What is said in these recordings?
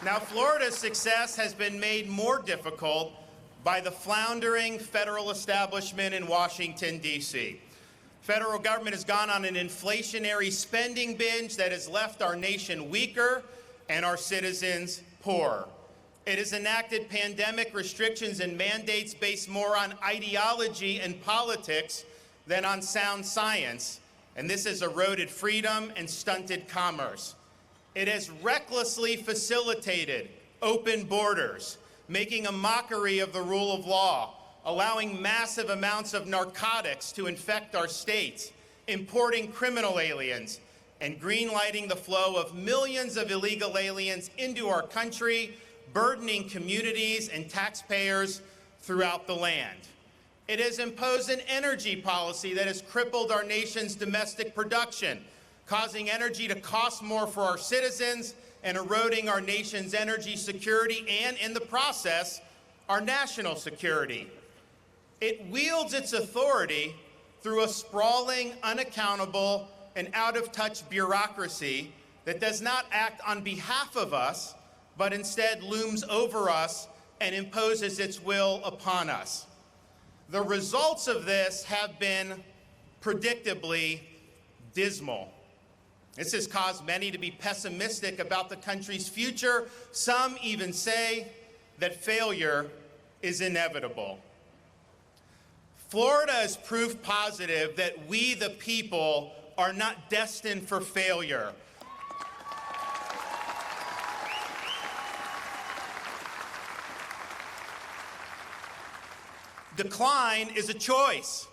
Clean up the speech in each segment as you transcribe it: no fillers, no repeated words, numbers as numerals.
Now, Florida's success has been made more difficult by the floundering federal establishment in Washington, D.C. Federal government has gone on an inflationary spending binge that has left our nation weaker and our citizens poorer. It has enacted pandemic restrictions and mandates based more on ideology and politics than on sound science, and this has eroded freedom and stunted commerce. It has recklessly facilitated open borders, making a mockery of the rule of law, allowing massive amounts of narcotics to infect our states, importing criminal aliens, and greenlighting the flow of millions of illegal aliens into our country, burdening communities and taxpayers throughout the land. It has imposed an energy policy that has crippled our nation's domestic production, causing energy to cost more for our citizens and eroding our nation's energy security and, in the process, our national security. It wields its authority through a sprawling, unaccountable, and out-of-touch bureaucracy that does not act on behalf of us, but instead looms over us and imposes its will upon us. The results of this have been predictably dismal. This has caused many to be pessimistic about the country's future. Some even say that failure is inevitable. Florida is proof positive that we, the people, are not destined for failure. Decline is a choice,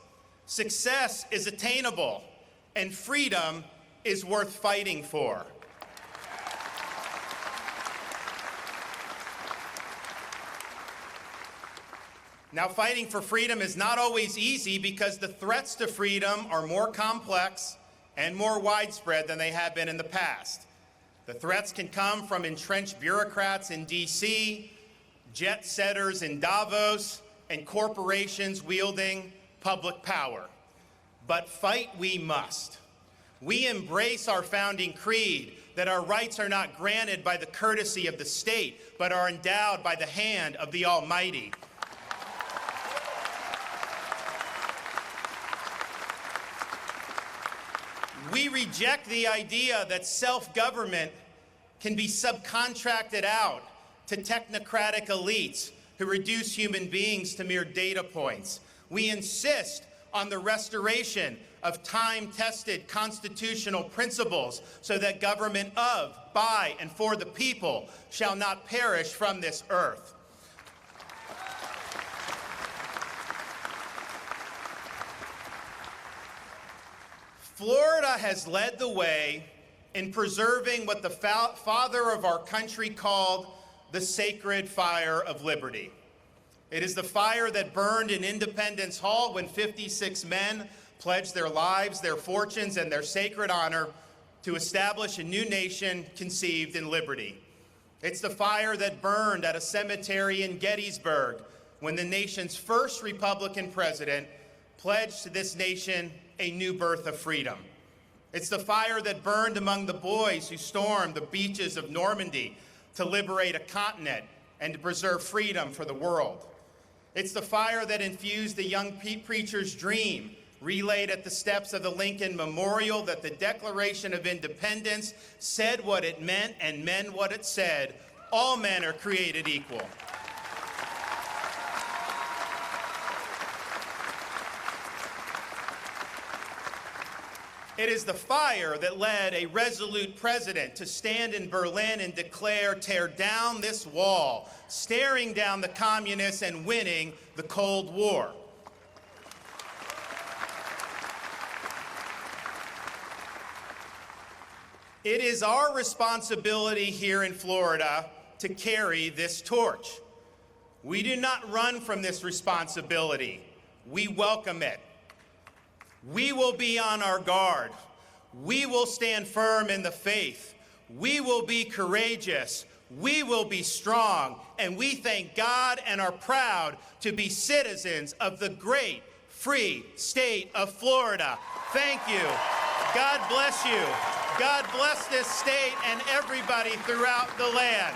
success is attainable, and freedom is worth fighting for. Now, fighting for freedom is not always easy because the threats to freedom are more complex and more widespread than they have been in the past. The threats can come from entrenched bureaucrats in D.C., jet setters in Davos, and corporations wielding public power. But fight we must. We embrace our founding creed that our rights are not granted by the courtesy of the state, but are endowed by the hand of the Almighty. We reject the idea that self-government can be subcontracted out to technocratic elites who reduce human beings to mere data points. We insist on the restoration of time-tested constitutional principles so that government of, by, and for the people shall not perish from this earth. Florida has led the way in preserving what the father of our country called the sacred fire of liberty. It is the fire that burned in Independence Hall when 56 men pledged their lives, their fortunes, and their sacred honor to establish a new nation conceived in liberty. It's the fire that burned at a cemetery in Gettysburg when the nation's first Republican president pledged to this nation a new birth of freedom. It's the fire that burned among the boys who stormed the beaches of Normandy to liberate a continent and to preserve freedom for the world. It's the fire that infused the young preacher's dream, relayed at the steps of the Lincoln Memorial, that the Declaration of Independence said what it meant and meant what it said. All men are created equal. It is the fire that led a resolute president to stand in Berlin and declare, "Tear down this wall," staring down the communists and winning the Cold War. It is our responsibility here in Florida to carry this torch. We do not run from this responsibility. We welcome it. We will be on our guard. We will stand firm in the faith. We will be courageous. We will be strong. And we thank God and are proud to be citizens of the great free state of Florida. Thank you. God bless you. God bless this state and everybody throughout the land.